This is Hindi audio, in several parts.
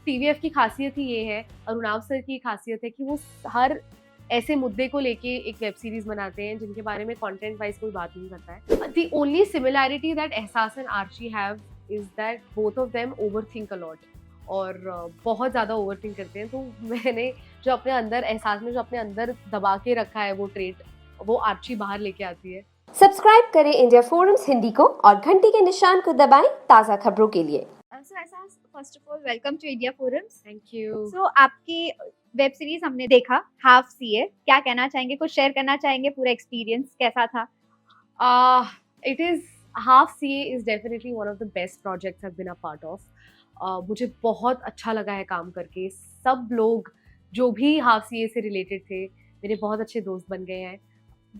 टीवीएफ की खासियत ही ये है, अरुणाव सर की खासियत है कि वो हर ऐसे मुद्दे को लेके एक वेब सीरीज बनाते हैं जिनके बारे में कंटेंट वाइज कोई बात नहीं करता है। The only similarity that Ehsaas and Archie have is that both of them overthink a lot और बहुत ज़्यादा ओवरथिंक करते हैं। तो मैंने जो अपने अंदर एहसास में जो अपने अंदर दबा के रखा है वो ट्रेट, वो आर्ची बाहर लेके आती है। सब्सक्राइब करें इंडिया फोरम्स हिंदी को और घंटी के निशान को दबाएं ताज़ा खबरों के लिए। So Asas, first of all, welcome to India Forums. Thank you. So आपकी वेब सीरीज हमने देखा हाफ सीए, क्या कहना चाहेंगे, कुछ शेयर करना चाहेंगे, पूरा एक्सपीरियंस कैसा था? It is Half CA is definitely one of the best projects I've been a part of. मुझे बहुत अच्छा लगा है काम करके। सब लोग जो भी हाफ सीए से रिलेटेड थे मेरे बहुत अच्छे दोस्त बन गए हैं।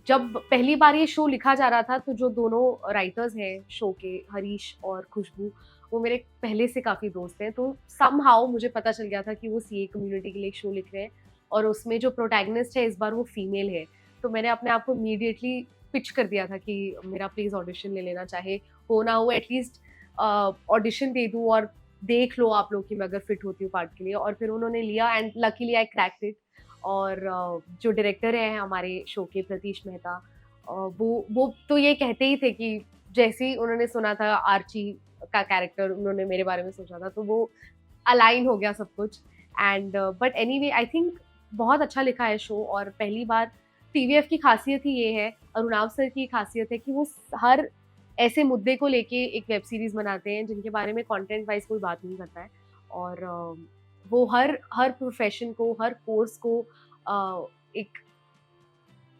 जब पहली बार ये शो लिखा जा रहा था तो जो दोनों राइटर्स हैं शो के, हरीश और खुशबू, वो मेरे पहले से काफ़ी दोस्त हैं। तो समहाउ मुझे पता चल गया था कि वो सीए कम्युनिटी के लिए एक शो लिख रहे हैं और उसमें जो प्रोटैगनिस्ट है इस बार वो फीमेल है। तो मैंने अपने आप को इमीडिएटली पिच कर दिया था कि मेरा प्लीज़ ऑडिशन ले लेना, चाहे हो ना हो एटलीस्ट ऑडिशन दे दूँ और देख लो आप लोग कि मैं अगर फिट होती हूँ पार्ट के लिए। और फिर उन्होंने लिया and luckily I cracked it. और जो डायरेक्टर हैं हमारे शो के, प्रतीश मेहता, वो तो ये कहते ही थे कि जैसे ही उन्होंने सुना था आर्ची का कैरेक्टर, उन्होंने मेरे बारे में सोचा था, तो वो अलाइन हो गया सब कुछ। And but anyway I think बहुत अच्छा लिखा है शो। और पहली बार टीवीएफ की खासियत ही ये है, अरुणाव सर की खासियत है कि वो हर ऐसे मुद्दे को लेके एक वेब सीरीज बनाते हैं जिनके बारे में कंटेंट वाइज कोई बात नहीं करता है। और वो हर प्रोफेशन को, हर कोर्स को एक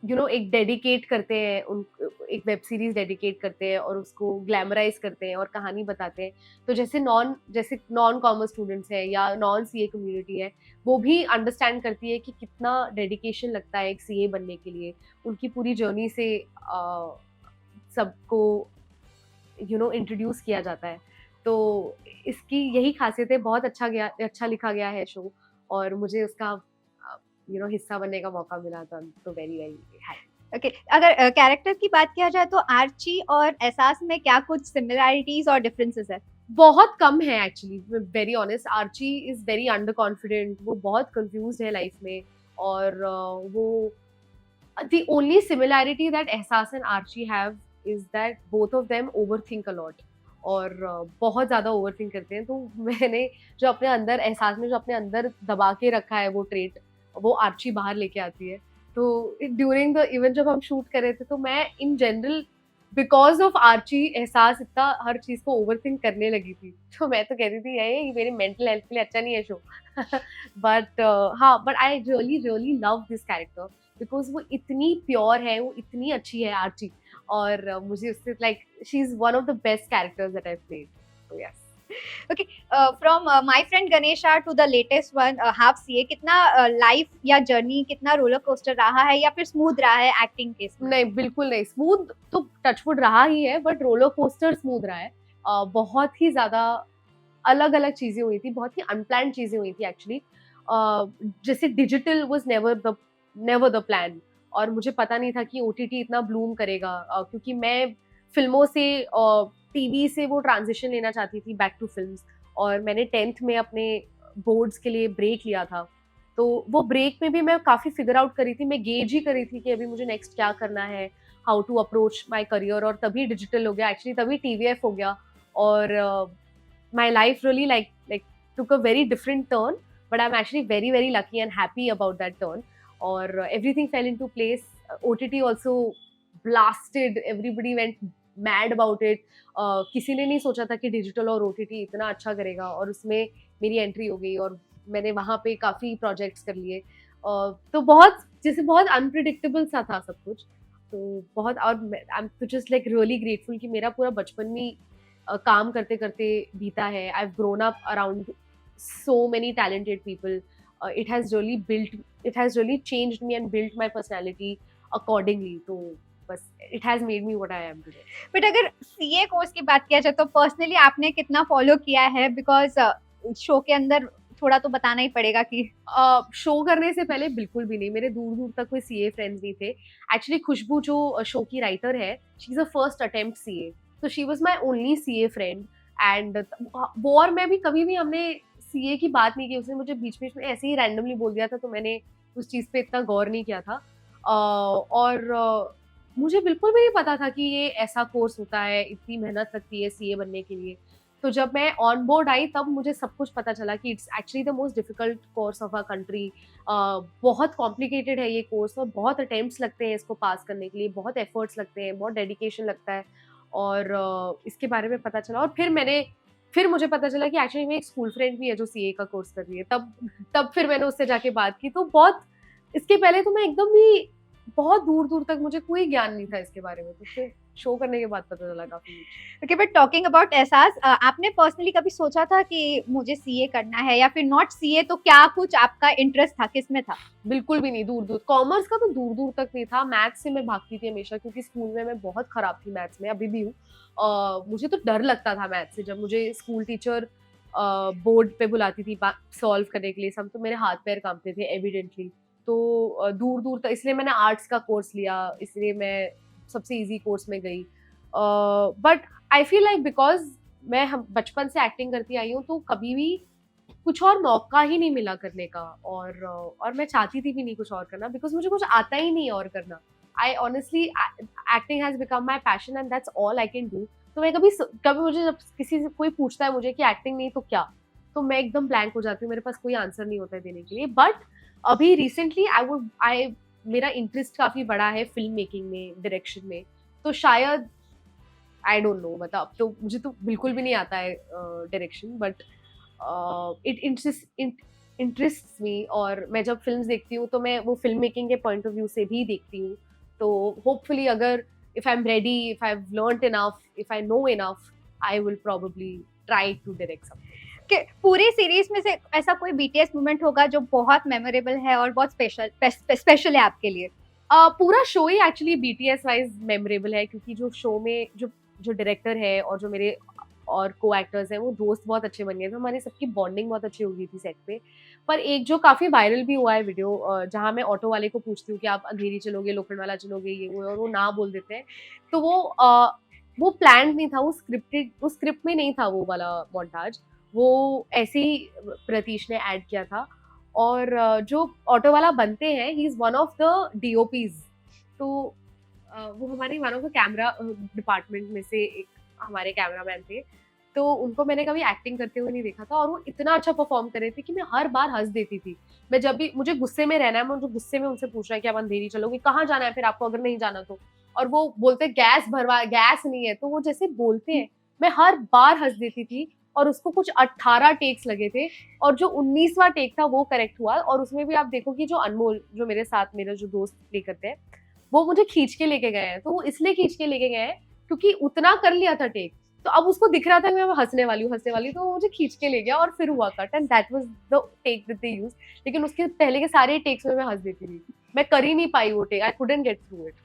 एक डेडिकेट करते हैं, उन एक वेब सीरीज डेडिकेट करते हैं और उसको ग्लैमराइज करते हैं और कहानी बताते हैं। तो जैसे नॉन कॉमर्स स्टूडेंट्स हैं या नॉन सीए कम्युनिटी है, वो भी अंडरस्टैंड करती है कि कितना डेडिकेशन लगता है एक सीए बनने के लिए। उनकी पूरी जर्नी से सबको इंट्रोड्यूस किया जाता है। तो इसकी यही खासियत है। बहुत अच्छा लिखा गया है शो और मुझे उसका हिस्सा बनने का मौका मिला था, तो वेरी वेरी हैप्पी। ओके, अगर कैरेक्टर की बात किया जाए तो आर्ची और एहसास में क्या कुछ सिमिलैरिटीज और डिफरेंसेस है? बहुत कम है actually, very honest. Archie is very under confident, वो बहुत कंफ्यूज्ड है लाइफ में। और वो the only similarity that Ehsaas and Archie have is that both of them overthink a lot और बहुत ज़्यादा ओवरथिंक करते हैं। तो मैंने जो अपने अंदर एहसास में जो अपने अंदर दबा के रखा है वो ट्रेट, वो आर्ची बाहर लेके आती है। तो ड्यूरिंग द इवेंट जब हम शूट कर रहे थे तो मैं in general because of Archie Ehsaas इतना हर चीज़ को ओवरथिंक करने लगी थी। तो मैं तो कहती थी ये मेरी मेंटल हेल्थ के लिए अच्छा नहीं है शो। बट हाँ, but I really really love this character because वो इतनी प्योर है, वो इतनी अच्छी है आर्ची। और मुझे उससे like she is one of the best characters that I played. So yes. Okay, from my friend Ganesha to the latest one half CA, कितना लाइफ या जर्नी, कितना रोलर कोस्टर रहा है या फिर स्मूथ रहा है एक्टिंग केस में? नहीं, बिल्कुल नहीं। स्मूथ तो टचवुड रहा ही है, बट रोलर कोस्टर स्मूथ रहा है। बहुत ही ज्यादा अलग अलग चीजें हुई थी, बहुत ही अनप्लान चीजें हुई थी एक्चुअली। जैसे digital was never the plan. और मुझे पता नहीं था कि ओटीटी इतना ब्लूम करेगा, क्योंकि मैं फिल्मों से टीवी से वो ट्रांजिशन लेना चाहती थी बैक टू फिल्म्स। और मैंने 10th में अपने बोर्ड्स के लिए ब्रेक लिया था। तो वो ब्रेक में भी मैं काफ़ी फिगर आउट करी थी, मैं गेज ही करी थी कि अभी मुझे नेक्स्ट क्या करना है, how to approach my career. और तभी डिजिटल हो गया एक्चुअली, तभी टीवीएफ हो गया। और my life really like took a very different turn, but I am actually very very lucky and happy about that turn. और everything fell into place. OTT also blasted, everybody went mad about it. किसी ने नहीं सोचा था कि डिजिटल और OTT इतना अच्छा करेगा, और उसमें मेरी एंट्री हो गई और मैंने वहाँ पे काफ़ी प्रोजेक्ट्स कर लिए। तो बहुत अनप्रिडिक्टेबल सा था सब कुछ। तो बहुत, और आई एम तो जस्ट लाइक रियली ग्रेटफुल कि मेरा पूरा बचपन में काम करते करते बीता है। I have grown up around so many talented people. It has really changed me and built my personality accordingly. तो बस it has made me what I am today. But अगर सीए कोर्स की बात किया जाए तो पर्सनली आपने कितना फॉलो किया है? बिकॉज शो के अंदर थोड़ा तो बताना ही पड़ेगा कि शो करने से पहले बिल्कुल भी नहीं, मेरे दूर दूर तक कोई सीए फ्रेंड्स नहीं थे। एक्चुअली खुशबू जो शो की राइटर है, she is a first attempt CA, तो she was my only CA friend. एंड वो और मैं भी कभी भी हमने सीए की बात नहीं की, उसने मुझे बीच बीच में ऐसे ही रैंडमली बोल दिया था, तो मैंने उस चीज़ पे इतना गौर नहीं किया था। मुझे बिल्कुल भी नहीं पता था कि ये ऐसा कोर्स होता है, इतनी मेहनत लगती है सीए बनने के लिए। तो जब मैं ऑन बोर्ड आई तब मुझे सब कुछ पता चला कि it's actually the most difficult course of our country. बहुत कॉम्प्लिकेटेड है ये कोर्स और बहुत अटेम्प्ट्स लगते हैं इसको पास करने के लिए, बहुत एफर्ट्स लगते हैं, बहुत डेडिकेशन लगता है। और इसके बारे में पता चला और फिर मुझे पता चला कि एक्चुअली मेरी एक स्कूल फ्रेंड भी है जो सीए का कोर्स कर रही है। तब फिर मैंने उससे जाके बात की। तो बहुत इसके पहले तो मैं एकदम ही बहुत दूर-दूर तक मुझे कोई ज्ञान नहीं था इसके बारे में। तो फिर शो करने के बाद पता चला काफ़ी कुछ। ओके, बट टॉकिंग अबाउट एहसास, आपने पर्सनली कभी सोचा था कि मुझे सीए करना है, या फिर नॉट सीए तो क्या कुछ आपका इंटरेस्ट था, किसमें था? बिल्कुल भी नहीं, दूर-दूर। कॉमर्स का तो दूर-दूर तक नहीं था। मैथ्स से मैं भागती थी हमेशा क्योंकि स्कूल में मैं बहुत खराब थी मैथ्स में, अभी भी हूँ। मुझे तो डर लगता था मैथ्स से। जब मुझे स्कूल टीचर बोर्ड पे बुलाती थी सॉल्व करने के लिए सब, तो मेरे हाथ-पैर काँपते थे एविडेंटली। तो दूर-दूर तक इसलिए मैंने आर्ट्स का कोर्स लिया, इसलिए मैं सबसे ईज़ी कोर्स में गई। But I feel like because मैं हम बचपन से एक्टिंग करती आई हूँ, तो कभी भी कुछ और मौका ही नहीं मिला करने का। और मैं चाहती थी भी नहीं कुछ और करना बिकॉज़ मुझे कुछ आता ही नहीं है और करना। I honestly acting has become my passion and that's all I can do. तो मैं कभी मुझे जब किसी से कोई पूछता है मुझे कि एक्टिंग नहीं तो क्या? तो मैं एकदम ब्लैंक हो जाती हूँ, मेरे पास कोई आंसर नहीं होता है देने के लिए। बट अभी रिसेंटली मेरा इंटरेस्ट काफ़ी बड़ा है फ़िल्म मेकिंग में, डायरेक्शन में। तो शायद आई डोंट नो, मतलब अब तो मुझे तो बिल्कुल भी नहीं आता है direction, but it interests me. और मैं जब फ़िल्म्स देखती हूँ तो मैं वो फ़िल्म मेकिंग के पॉइंट ऑफ व्यू से भी देखती हूँ। तो होपफुली अगर if I am ready, if I have learned enough, if I know enough, I will probably try to direct something. कि पूरी सीरीज में से ऐसा कोई बीटीएस मोमेंट होगा जो बहुत मेमोरेबल है और बहुत स्पेशल है आपके लिए? पूरा शो ही एक्चुअली बीटीएस वाइज मेमोरेबल है क्योंकि जो शो में जो डायरेक्टर है और जो मेरे और को एक्टर्स हैं वो दोस्त बहुत अच्छे बन गए थे। हमारी सबकी बॉन्डिंग बहुत अच्छी हो गई थी सेट पे। पर एक जो काफ़ी वायरल भी हुआ है वीडियो, जहाँ मैं ऑटो वाले को पूछती हूँ कि आप अंधेरी चलोगे, लोखंडवाला चलोगे, ये वो, और वो ना बोल देते हैं। तो वो प्लान्ड नहीं था, वो स्क्रिप्ट में नहीं था वो वाला मोन्टाज। वो ऐसे ही प्रतीश ने ऐड किया था। और जो ऑटो वाला बनते हैं, he is one of the DOPs. तो वो हमारे one of the camera department में से एक हमारे कैमरामैन थे। तो उनको मैंने कभी एक्टिंग करते हुए नहीं देखा था और वो इतना अच्छा परफॉर्म कर रहे थे कि मैं हर बार हँस देती थी। मैं जब भी मुझे गुस्से में रहना है, मुझे गुस्से में उनसे पूछना है कि आप अंधेरी चलोगे, कहाँ जाना है फिर आपको अगर नहीं जाना तो? और वो बोलते गैस नहीं है, तो वो जैसे बोलते हैं, मैं हर बार हँस देती थी। और उसको कुछ 18 टेक्स लगे थे और जो 19वां टेक था वो करेक्ट हुआ। और उसमें भी आप देखो कि जो अनमोल, जो मेरे साथ मेरे जो दोस्त प्ले करते हैं, वो मुझे खींच के लेके गए हैं। तो वो इसलिए खींच के लेके गए हैं क्योंकि उतना कर लिया था टेक, तो अब उसको दिख रहा था कि मैं हँसने वाली हूँ, तो वो मुझे खींच के ले गया और फिर हुआ cut and that was the take that they used. लेकिन उसके पहले के सारे टेक्स में मैं हँस देती थी। मैं कर ही नहीं पाई वो take, I couldn't get through it.